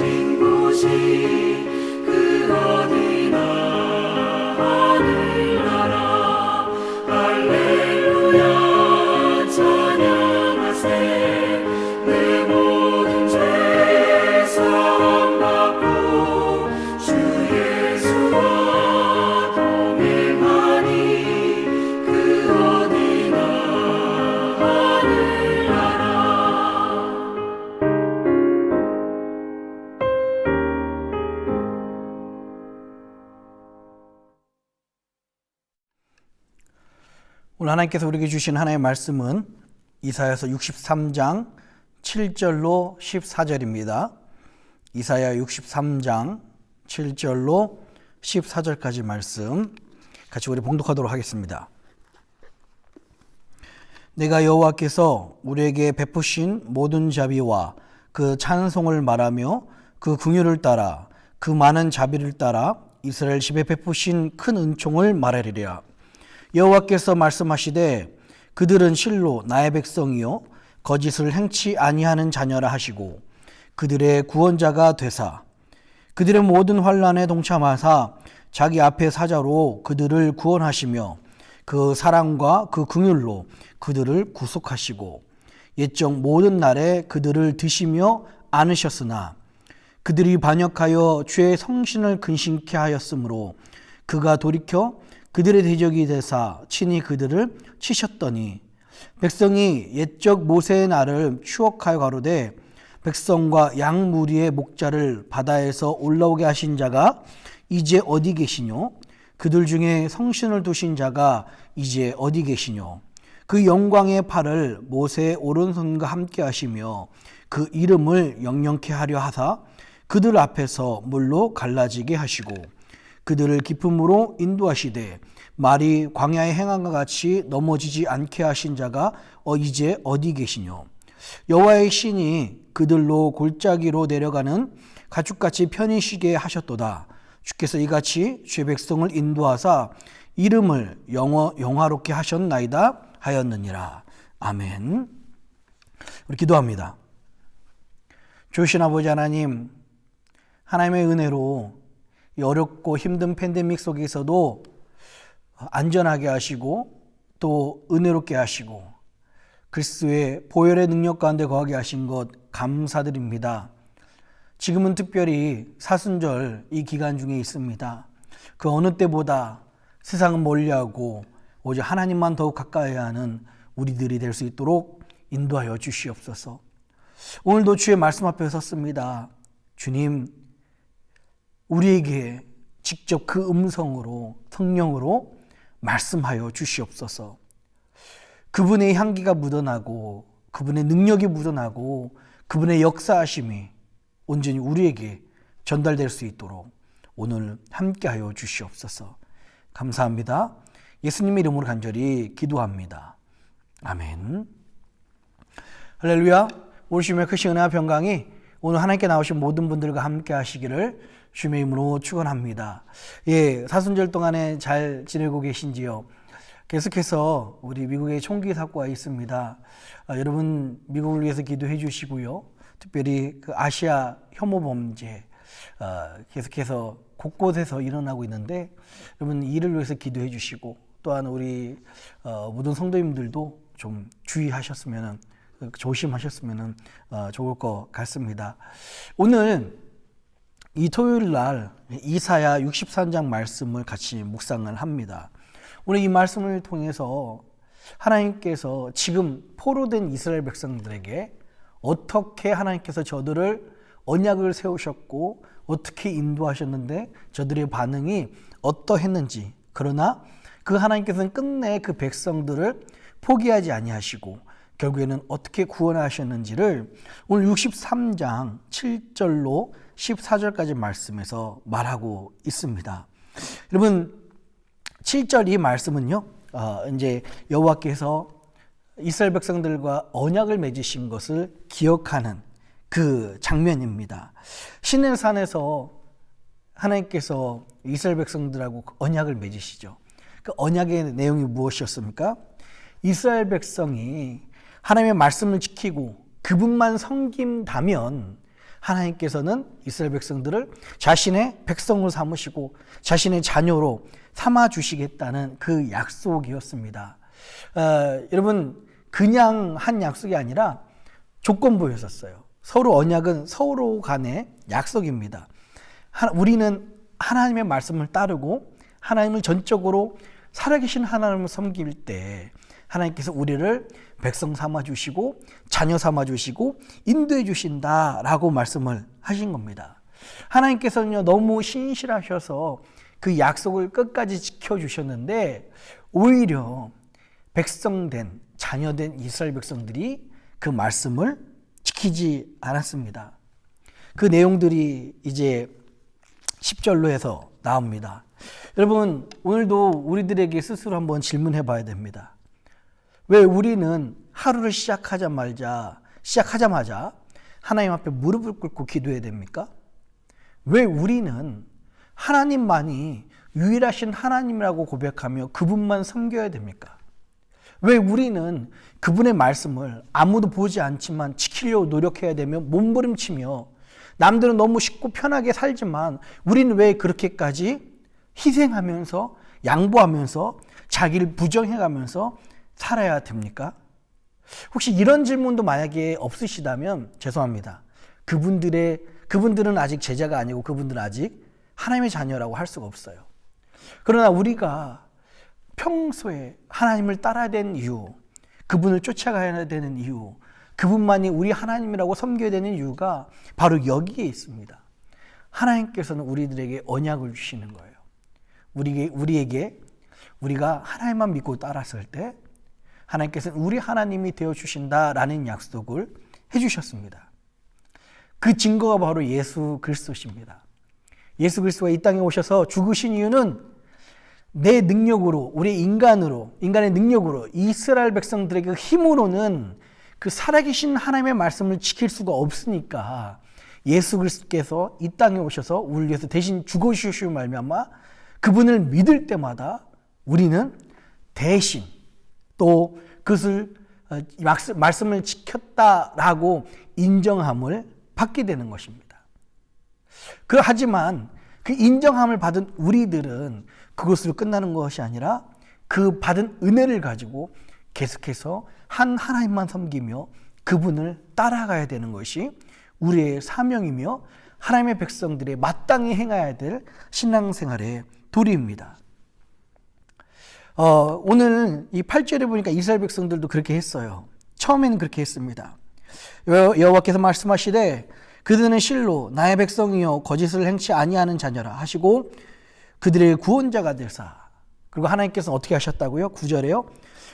계신 곳이 그 어디나 하늘나라 할렐루야 찬양하세 내 모든 죄 사함받고 주 예수와 동행하니 그 어디나 하늘나라. 오늘 하나님께서 우리에게 주신 하나님의 말씀은 이사야서 63장 7절로 14절입니다. 이사야 63장 7절로 14절까지 말씀 같이 우리 봉독하도록 하겠습니다. 내가 여호와께서 우리에게 베푸신 모든 자비와 그 찬송을 말하며 그 긍휼을 따라 그 많은 자비를 따라 이스라엘 집에 베푸신 큰 은총을 말하리라. 여호와께서 말씀하시되 그들은 실로 나의 백성이요 거짓을 행치 아니하는 자녀라 하시고 그들의 구원자가 되사 그들의 모든 환난에 동참하사 자기 앞에 사자로 그들을 구원하시며 그 사랑과 그 긍휼로 그들을 구속하시고 옛적 모든 날에 그들을 드시며 안으셨으나 그들이 반역하여 주의 성신을 근심케 하였으므로 그가 돌이켜 그들의 대적이 되사 친히 그들을 치셨더니 백성이 옛적 모세의 날을 추억하여 가로되 백성과 양 무리의 목자를 바다에서 올라오게 하신 자가 이제 어디 계시뇨? 그들 중에 성신을 두신 자가 이제 어디 계시뇨? 그 영광의 팔을 모세의 오른손과 함께 하시며 그 이름을 영영케 하려 하사 그들 앞에서 물로 갈라지게 하시고 그들을 깊음으로 인도하시되 말이 광야에 행함과 같이 넘어지지 않게 하신 자가 이제 어디 계시뇨? 여호와의 신이 그들로 골짜기로 내려가는 가축같이 편히 쉬게 하셨도다. 주께서 이같이 주의 백성을 인도하사 이름을 영화롭게 하셨나이다 하였느니라. 아멘. 우리 기도합니다. 좋으신 아버지 하나님, 하나님의 은혜로 이 어렵고 힘든 팬데믹 속에서도 안전하게 하시고 또 은혜롭게 하시고 그리스도의 보혈의 능력 가운데 거하게 하신 것 감사드립니다. 지금은 특별히 사순절 이 기간 중에 있습니다. 그 어느 때보다 세상은 멀리하고 오직 하나님만 더욱 가까이 하는 우리들이 될 수 있도록 인도하여 주시옵소서. 오늘도 주의 말씀 앞에 섰습니다. 주님, 우리에게 직접 그 음성으로 성령으로 말씀하여 주시옵소서. 그분의 향기가 묻어나고 그분의 능력이 묻어나고 그분의 역사하심이 온전히 우리에게 전달될 수 있도록 오늘 함께하여 주시옵소서. 감사합니다. 예수님의 이름으로 간절히 기도합니다. 아멘. 할렐루야. 우리 주님의 크신 은혜와 평강이 오늘 하나님께 나오신 모든 분들과 함께 하시기를 주님의 이름으로 축원합니다. 사순절 동안에 잘 지내고 계신지요? 계속해서 우리 미국에 총기 사고가 있습니다. 여러분 미국을 위해서 기도해 주시고요. 특별히 그 아시아 혐오 범죄 계속해서 곳곳에서 일어나고 있는데 여러분 이를 위해서 기도해 주시고 또한 우리 모든 성도님들도 좀 주의하셨으면 조심하셨으면 좋을 것 같습니다. 오늘 이 토요일 날 이사야 63장 말씀을 같이 묵상을 합니다. 오늘 이 말씀을 통해서 하나님께서 지금 포로된 이스라엘 백성들에게 어떻게 하나님께서 저들을 언약을 세우셨고 어떻게 인도하셨는데 저들의 반응이 어떠했는지, 그러나 그 하나님께서는 끝내 그 백성들을 포기하지 아니하시고 결국에는 어떻게 구원하셨는지를 오늘 63장 7절로 14절까지 말씀에서 말하고 있습니다. 여러분 7절 이 말씀은요, 이제 여호와께서 이스라엘 백성들과 언약을 맺으신 것을 기억하는 그 장면입니다. 시내산에서 하나님께서 이스라엘 백성들하고 언약을 맺으시죠. 그 언약의 내용이 무엇이었습니까? 이스라엘 백성이 하나님의 말씀을 지키고 그분만 섬긴다면 하나님께서는 이스라엘 백성들을 자신의 백성으로 삼으시고 자신의 자녀로 삼아주시겠다는 그 약속이었습니다. 여러분, 그냥 한 약속이 아니라 조건부였었어요. 서로 언약은 서로 간의 약속입니다. 우리는 하나님의 말씀을 따르고 하나님을 전적으로 살아계신 하나님을 섬길 때 하나님께서 우리를 백성 삼아주시고 자녀 삼아주시고 인도해 주신다라고 말씀을 하신 겁니다. 하나님께서는요, 너무 신실하셔서 그 약속을 끝까지 지켜주셨는데 오히려 백성된 자녀된 이스라엘 백성들이 그 말씀을 지키지 않았습니다. 그 내용들이 이제 10절로 해서 나옵니다. 여러분, 오늘도 우리들에게 스스로 한번 질문해 봐야 됩니다. 왜 우리는 하루를 시작하자마자 하나님 앞에 무릎을 꿇고 기도해야 됩니까? 왜 우리는 하나님만이 유일하신 하나님이라고 고백하며 그분만 섬겨야 됩니까? 왜 우리는 그분의 말씀을 아무도 보지 않지만 지키려고 노력해야 되며 몸부림치며 남들은 너무 쉽고 편하게 살지만 우리는 왜 그렇게까지 희생하면서 양보하면서 자기를 부정해가면서 살아야 됩니까? 혹시 이런 질문도 만약에 없으시다면 죄송합니다. 그분들은 아직 제자가 아니고 그분들은 아직 하나님의 자녀라고 할 수가 없어요. 그러나 우리가 평소에 하나님을 따라야 되는 이유, 그분을 쫓아가야 되는 이유, 그분만이 우리 하나님이라고 섬겨야 되는 이유가 바로 여기에 있습니다. 하나님께서는 우리들에게 언약을 주시는 거예요. 우리에게 우리가 하나님만 믿고 따랐을 때 하나님께서는 우리 하나님이 되어주신다라는 약속을 해주셨습니다. 그 증거가 바로 예수 그리스도십니다. 예수 그리스도가 이 땅에 오셔서 죽으신 이유는 내 능력으로, 우리 인간의 능력으로, 이스라엘 백성들의 그 힘으로는 그 살아계신 하나님의 말씀을 지킬 수가 없으니까 예수 그리스도께서 이 땅에 오셔서 우리를 위해서 대신 죽어주시고 말미암아 그분을 믿을 때마다 우리는 대신 또 그것을 말씀을 지켰다라고 인정함을 받게 되는 것입니다. 하지만 그 인정함을 받은 우리들은 그것으로 끝나는 것이 아니라 그 받은 은혜를 가지고 계속해서 한 하나님만 섬기며 그분을 따라가야 되는 것이 우리의 사명이며 하나님의 백성들의 마땅히 행해야 될 신앙생활의 도리입니다. 오늘 이 8절에 보니까 이스라엘 백성들도 그렇게 했어요. 처음에는 그렇게 했습니다. 여호와께서 말씀하시되 그들은 실로 나의 백성이요 거짓을 행치 아니하는 자녀라 하시고 그들의 구원자가 되사, 그리고 하나님께서는 어떻게 하셨다고요? 9절에요.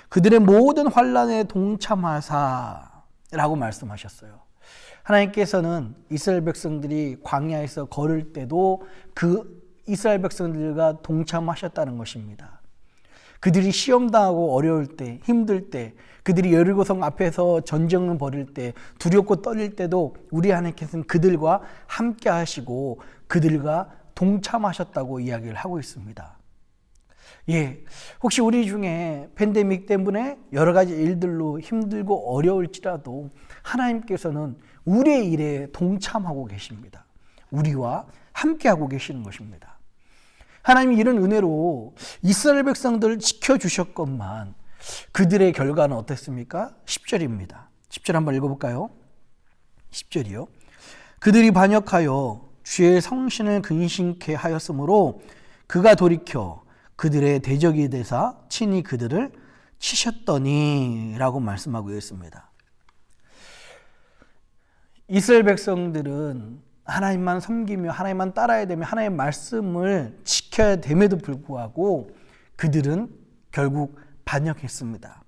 그들의 모든 환난에 동참하사라고 말씀하셨어요. 하나님께서는 이스라엘 백성들이 광야에서 걸을 때도 그 이스라엘 백성들과 동참하셨다는 것입니다. 그들이 시험당하고 어려울 때, 힘들 때, 그들이 여리고성 앞에서 전쟁을 벌일 때, 두렵고 떨릴 때도 우리 하나님께서는 그들과 함께 하시고 그들과 동참하셨다고 이야기를 하고 있습니다. 혹시 우리 중에 팬데믹 때문에 여러 가지 일들로 힘들고 어려울지라도 하나님께서는 우리의 일에 동참하고 계십니다. 우리와 함께하고 계시는 것입니다. 하나님이 이런 은혜로 이스라엘 백성들을 지켜주셨건만 그들의 결과는 어땠습니까? 10절입니다. 10절 한번 읽어볼까요? 10절이요. 그들이 반역하여 주의 성신을 근심케 하였으므로 그가 돌이켜 그들의 대적이 되사 친히 그들을 치셨더니 라고 말씀하고 있습니다. 이스라엘 백성들은 하나님만 섬기며 하나님만 따라야 되며 하나님의 말씀을 지켜야 됨에도 불구하고 그들은 결국 반역했습니다.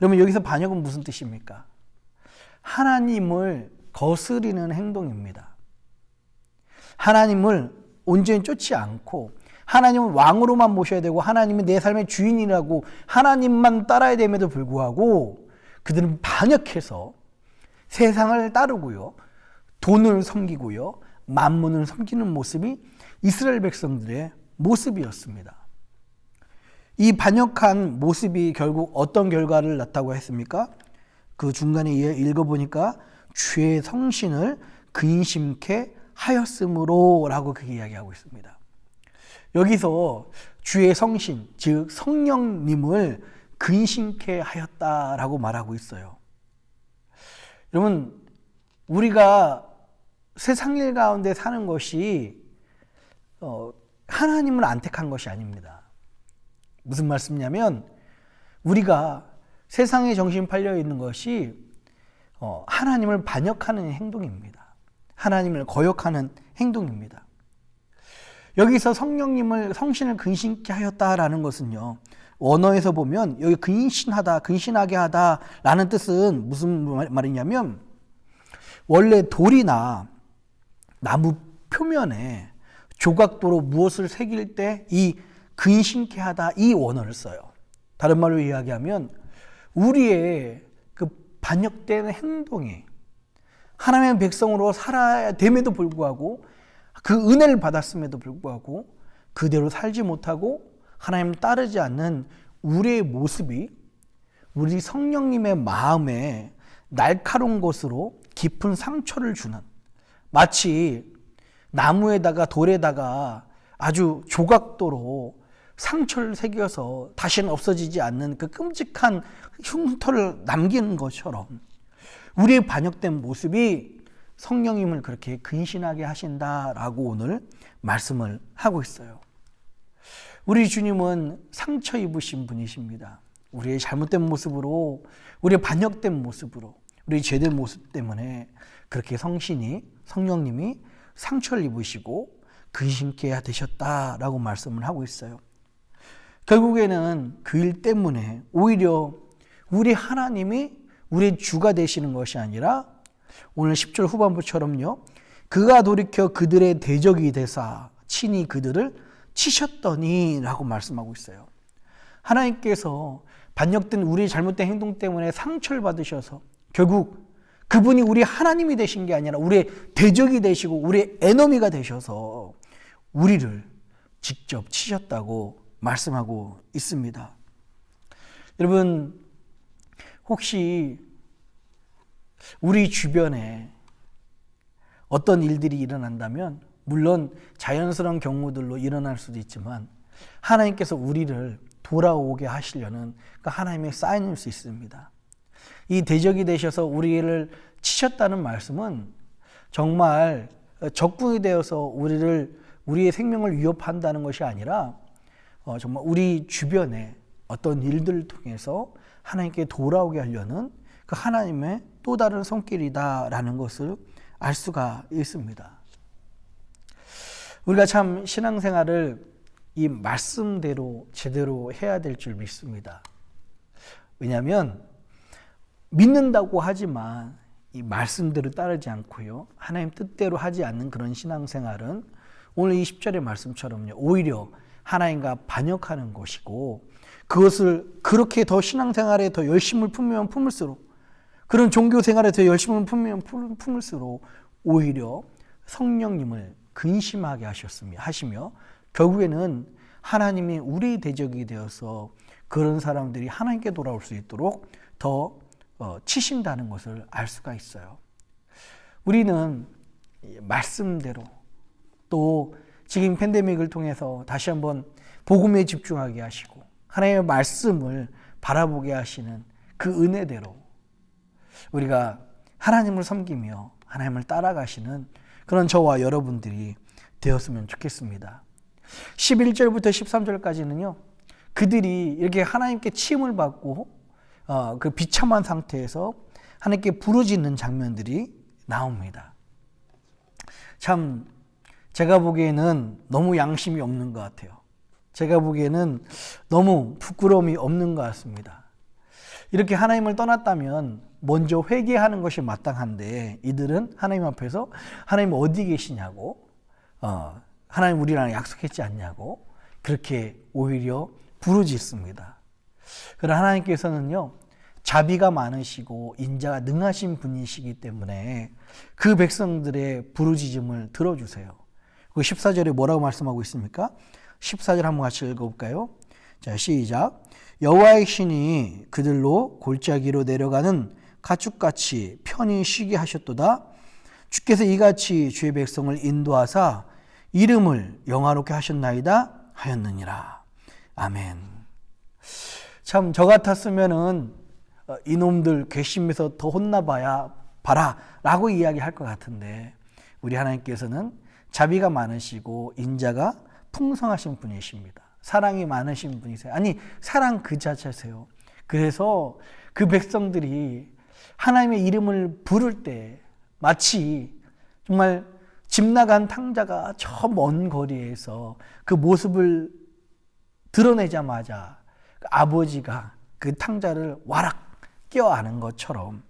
여러분, 여기서 반역은 무슨 뜻입니까? 하나님을 거스리는 행동입니다. 하나님을 온전히 쫓지 않고 하나님을 왕으로만 모셔야 되고 하나님이 내 삶의 주인이라고 하나님만 따라야 됨에도 불구하고 그들은 반역해서 세상을 따르고요, 돈을 섬기고요, 만문을 섬기는 모습이 이스라엘 백성들의 모습이었습니다. 이 반역한 모습이 결국 어떤 결과를 낳았다고 했습니까? 그 중간에 읽어보니까 주의 성신을 근심케 하였으므로 라고 그렇게 이야기하고 있습니다. 여기서 주의 성신, 즉 성령님을 근심케 하였다라고 말하고 있어요. 여러분, 우리가 세상 일 가운데 사는 것이 하나님을 안 택한 것이 아닙니다. 무슨 말씀이냐면 우리가 세상에 정신 팔려 있는 것이 하나님을 반역하는 행동입니다. 하나님을 거역하는 행동입니다. 여기서 성신을 근심케 하였다라는 것은요, 원어에서 보면 여기 근신하다, 근신하게 하다라는 뜻은 무슨 말이냐면 원래 돌이나 나무 표면에 조각도로 무엇을 새길 때 이 근심케 하다 이 원어를 써요. 다른 말로 이야기하면 우리의 그 반역된 행동이 하나님의 백성으로 살아야 됨에도 불구하고 그 은혜를 받았음에도 불구하고 그대로 살지 못하고 하나님을 따르지 않는 우리의 모습이 우리 성령님의 마음에 날카로운 것으로 깊은 상처를 주는, 마치 나무에다가 돌에다가 아주 조각도로 상처를 새겨서 다시는 없어지지 않는 그 끔찍한 흉터를 남기는 것처럼 우리의 반역된 모습이 성령님을 그렇게 근신하게 하신다라고 오늘 말씀을 하고 있어요. 우리 주님은 상처 입으신 분이십니다. 우리의 잘못된 모습으로, 우리의 반역된 모습으로, 우리의 죄된 모습 때문에 그렇게 성령님이 상처를 입으시고 근심케 되셨다라고 말씀을 하고 있어요. 결국에는 그 일 때문에 오히려 우리 하나님이 우리의 주가 되시는 것이 아니라 오늘 10절 후반부처럼요, 그가 돌이켜 그들의 대적이 되사 친히 그들을 치셨더니 라고 말씀하고 있어요. 하나님께서 반역된 우리의 잘못된 행동 때문에 상처를 받으셔서 결국 그분이 우리 하나님이 되신 게 아니라 우리의 대적이 되시고 우리의 에너미가 되셔서 우리를 직접 치셨다고 말씀하고 있습니다. 여러분, 혹시 우리 주변에 어떤 일들이 일어난다면 물론 자연스러운 경우들로 일어날 수도 있지만 하나님께서 우리를 돌아오게 하시려는 그 하나님의 사인일 수 있습니다. 이 대적이 되셔서 우리를 치셨다는 말씀은 정말 적군이 되어서 우리의 생명을 위협한다는 것이 아니라 정말 우리 주변에 어떤 일들을 통해서 하나님께 돌아오게 하려는 그 하나님의 또 다른 손길이다라는 것을 알 수가 있습니다. 우리가 참 신앙생활을 이 말씀대로 제대로 해야 될 줄 믿습니다. 왜냐하면 믿는다고 하지만 이 말씀대로 따르지 않고요, 하나님 뜻대로 하지 않는 그런 신앙생활은 오늘 이 10절의 말씀처럼요, 오히려 하나님과 반역하는 것이고, 그것을 그렇게 더 신앙생활에 더 열심을 품으면 품을수록, 그런 종교생활에 더 열심을 품으면 품을수록 오히려 성령님을 근심하게 하시며 결국에는 하나님이 우리 대적이 되어서 그런 사람들이 하나님께 돌아올 수 있도록 더 치신다는 것을 알 수가 있어요. 우리는 말씀대로, 또 지금 팬데믹을 통해서 다시 한번 복음에 집중하게 하시고 하나님의 말씀을 바라보게 하시는 그 은혜대로 우리가 하나님을 섬기며 하나님을 따라가시는 그런 저와 여러분들이 되었으면 좋겠습니다. 11절부터 13절까지는요, 그들이 이렇게 하나님께 치임을 받고 그 비참한 상태에서 하나님께 부르짖는 장면들이 나옵니다. 참 제가 보기에는 너무 양심이 없는 것 같아요. 제가 보기에는 너무 부끄러움이 없는 것 같습니다. 이렇게 하나님을 떠났다면 먼저 회개하는 것이 마땅한데 이들은 하나님 앞에서 하나님 어디 계시냐고, 하나님 우리랑 약속했지 않냐고 그렇게 오히려 부르짖습니다. 그러나 하나님께서는요, 자비가 많으시고 인자가 능하신 분이시기 때문에 그 백성들의 부르짖음을 들어주세요. 그 14절에 뭐라고 말씀하고 있습니까? 14절 한번 같이 읽어볼까요? 자, 시작. 여호와의 신이 그들로 골짜기로 내려가는 가축같이 편히 쉬게 하셨도다. 주께서 이같이 주의 백성을 인도하사 이름을 영화롭게 하셨나이다 하였느니라. 아멘. 참 저 같았으면은 이놈들 괘씸해서 더 혼나봐야 봐라 라고 이야기할 것 같은데, 우리 하나님께서는 자비가 많으시고 인자가 풍성하신 분이십니다. 사랑이 많으신 분이세요. 아니, 사랑 그 자체세요. 그래서 그 백성들이 하나님의 이름을 부를 때 마치 정말 집 나간 탕자가 저 먼 거리에서 그 모습을 드러내자마자 그 아버지가 그 탕자를 와락 껴안은 것처럼,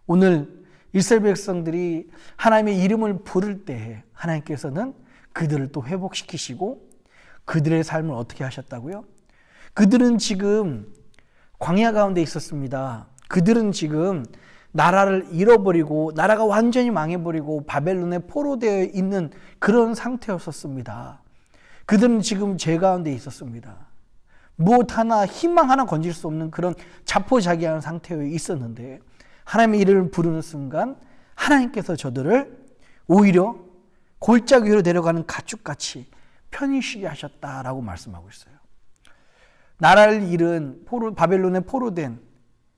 오늘 이스라엘 백성들이 하나님의 이름을 부를 때 하나님께서는 그들을 또 회복시키시고 그들의 삶을 어떻게 하셨다고요? 그들은 지금 광야 가운데 있었습니다. 그들은 지금 나라를 잃어버리고 나라가 완전히 망해버리고 바벨론에 포로되어 있는 그런 상태였었습니다. 그들은 지금 죄 가운데 있었습니다. 무엇 하나 희망 하나 건질 수 없는 그런 자포자기한 상태에 있었는데, 하나님의 이름을 부르는 순간 하나님께서 저들을 오히려 골짜기 위로 내려가는 가축같이 편히 쉬게 하셨다라고 말씀하고 있어요. 나라를 잃은 바벨론에 포로된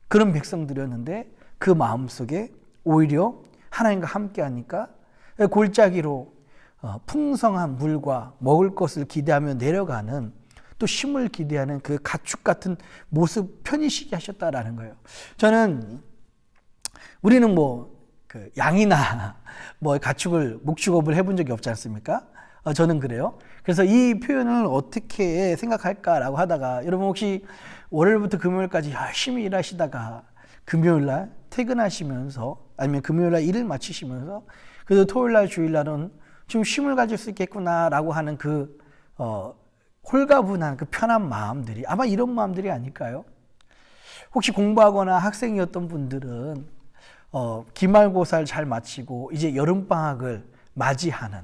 그런 백성들이었는데 그 마음속에 오히려 하나님과 함께하니까 골짜기로 풍성한 물과 먹을 것을 기대하며 내려가는, 또 쉼을 기대하는 그 가축 같은 모습 편히 쉬게 하셨다라는 거예요. 저는 우리는 그 양이나 가축을 목축업을 해본 적이 없지 않습니까? 저는 그래요. 그래서 이 표현을 어떻게 생각할까라고 하다가, 여러분 혹시 월요일부터 금요일까지 열심히 일하시다가 금요일날 퇴근하시면서, 아니면 금요일날 일을 마치시면서 그래도 토요일날 주일날은 좀 쉼을 가질 수 있겠구나라고 하는 그 홀가분한 그 편한 마음들이 아마 이런 마음들이 아닐까요? 혹시 공부하거나 학생이었던 분들은 기말고사를 잘 마치고 이제 여름방학을 맞이하는,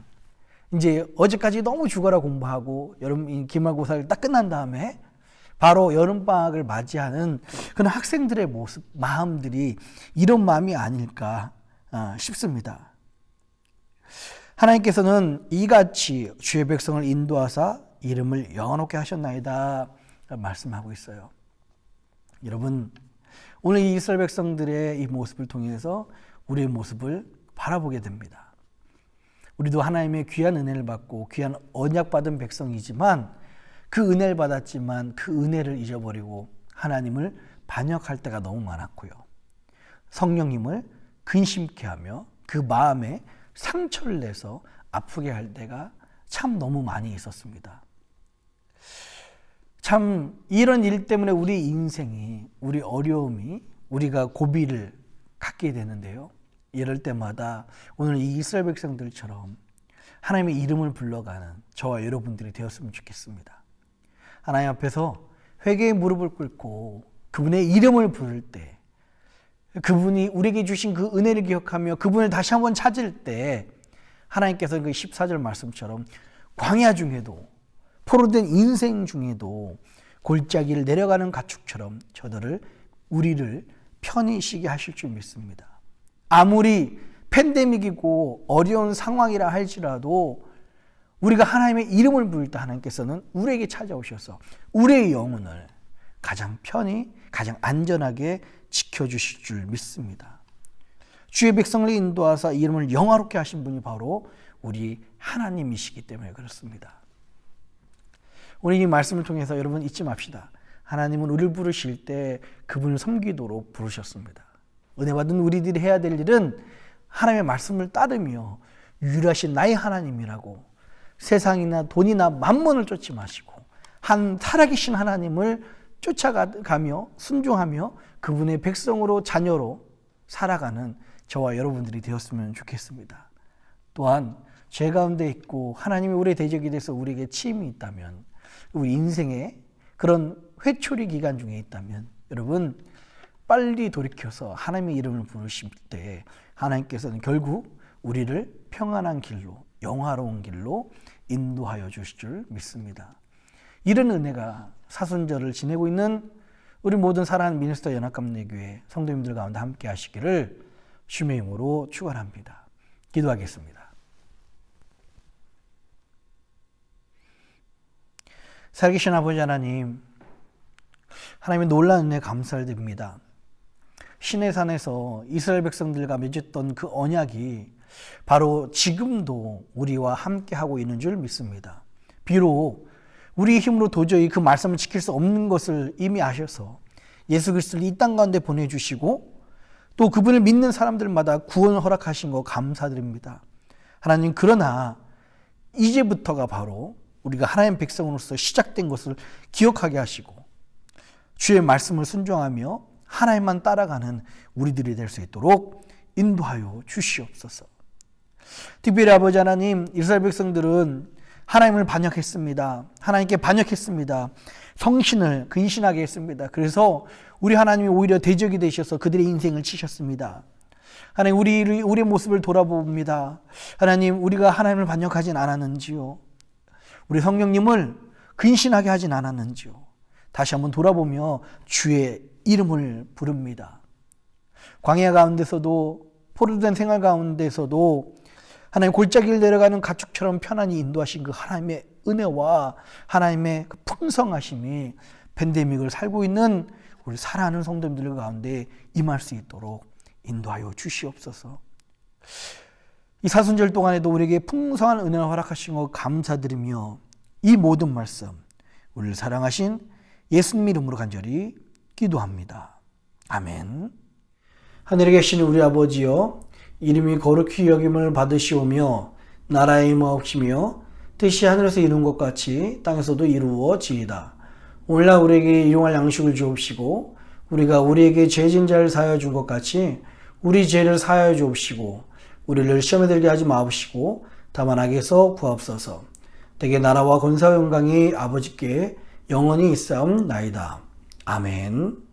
이제 어제까지 너무 죽어라 공부하고 기말고사를 딱 끝난 다음에 바로 여름방학을 맞이하는 그런 학생들의 모습, 마음들이 이런 마음이 아닐까 싶습니다. 하나님께서는 이같이 주의 백성을 인도하사 이름을 영원롭게 하셨나이다 말씀하고 있어요. 여러분, 오늘 이 이스라엘 백성들의 이 모습을 통해서 우리의 모습을 바라보게 됩니다. 우리도 하나님의 귀한 은혜를 받고 귀한 언약받은 백성이지만, 그 은혜를 받았지만 그 은혜를 잊어버리고 하나님을 반역할 때가 너무 많았고요. 성령님을 근심케 하며 그 마음에 상처를 내서 아프게 할 때가 참 너무 많이 있었습니다. 참 이런 일 때문에 우리 인생이, 우리 어려움이, 우리가 고비를 갖게 되는데요. 이럴 때마다 오늘 이 이스라엘 백성들처럼 하나님의 이름을 불러가는 저와 여러분들이 되었으면 좋겠습니다. 하나님 앞에서 회개의 무릎을 꿇고 그분의 이름을 부를 때, 그분이 우리에게 주신 그 은혜를 기억하며 그분을 다시 한번 찾을 때, 하나님께서 그 14절 말씀처럼 광야 중에도, 포로된 인생 중에도 골짜기를 내려가는 가축처럼 우리를 편히 쉬게 하실 줄 믿습니다. 아무리 팬데믹이고 어려운 상황이라 할지라도 우리가 하나님의 이름을 부를 때 하나님께서는 우리에게 찾아오셔서 우리의 영혼을 가장 편히, 가장 안전하게 지켜주실 줄 믿습니다. 주의 백성을 인도하사 이름을 영화롭게 하신 분이 바로 우리 하나님이시기 때문에 그렇습니다. 오늘 이 말씀을 통해서 여러분 잊지 맙시다. 하나님은 우리를 부르실 때 그분을 섬기도록 부르셨습니다. 은혜 받은 우리들이 해야 될 일은 하나님의 말씀을 따르며 유일하신 나의 하나님이라고, 세상이나 돈이나 만몬을 쫓지 마시고 한 살아계신 하나님을 쫓아가며 순종하며 그분의 백성으로, 자녀로 살아가는 저와 여러분들이 되었으면 좋겠습니다. 또한 죄 가운데 있고 하나님이 우리의 대적이 돼서 우리에게 치임이 있다면, 우리 인생에 그런 회초리 기간 중에 있다면, 여러분 빨리 돌이켜서 하나님의 이름을 부르실 때 하나님께서는 결국 우리를 평안한 길로, 영화로운 길로 인도하여 주실 줄 믿습니다. 이런 은혜가 사순절을 지내고 있는 우리 모든 사랑하는 미니스터 연합감리교회 성도님들 가운데 함께 하시기를 주님의 이름으로 축원합니다. 기도하겠습니다. 살아계신 아버지 하나님, 하나님의 놀라운 은혜 감사를 드립니다. 시내산에서 이스라엘 백성들과 맺었던 그 언약이 바로 지금도 우리와 함께하고 있는 줄 믿습니다. 비록 우리의 힘으로 도저히 그 말씀을 지킬 수 없는 것을 이미 아셔서 예수 그리스도를 이 땅 가운데 보내주시고 또 그분을 믿는 사람들마다 구원을 허락하신 거 감사드립니다. 하나님, 그러나 이제부터가 바로 우리가 하나님의 백성으로서 시작된 것을 기억하게 하시고 주의 말씀을 순종하며 하나님만 따라가는 우리들이 될 수 있도록 인도하여 주시옵소서. 특별히 아버지 하나님, 이스라엘 백성들은 하나님을 반역했습니다. 하나님께 반역했습니다. 성신을 근신하게 했습니다. 그래서 우리 하나님이 오히려 대적이 되셔서 그들의 인생을 치셨습니다. 하나님, 우리의 모습을 돌아봅니다. 하나님, 우리가 하나님을 반역하진 않았는지요? 우리 성령님을 근신하게 하진 않았는지요? 다시 한번 돌아보며 주의 이름을 부릅니다. 광야 가운데서도 포로된 생활 가운데서도 하나님 골짜기를 내려가는 가축처럼 편안히 인도하신 그 하나님의 은혜와 하나님의 그 풍성하심이 팬데믹을 살고 있는 우리 사랑하는 성도님들 가운데 임할 수 있도록 인도하여 주시옵소서. 이 사순절 동안에도 우리에게 풍성한 은혜를 허락하신 것 감사드리며 이 모든 말씀 우리를 사랑하신 예수님 이름으로 간절히 기도합니다. 아멘. 하늘에 계신 우리 아버지여, 이름이 거룩히 여김을 받으시오며 나라의 임하옵시며 뜻이 하늘에서 이룬 것 같이 땅에서도 이루어지이다. 오늘날 우리에게 일용할 양식을 주옵시고 우리가 우리에게 죄진 자를 사하여 준 것 같이 우리 죄를 사하여 주옵시고 우리를 시험에 들게 하지 마옵시고 다만 악에서 구하옵소서. 대개 나라와 권세와 영광이 아버지께 영원히 있사옵나이다. 아멘.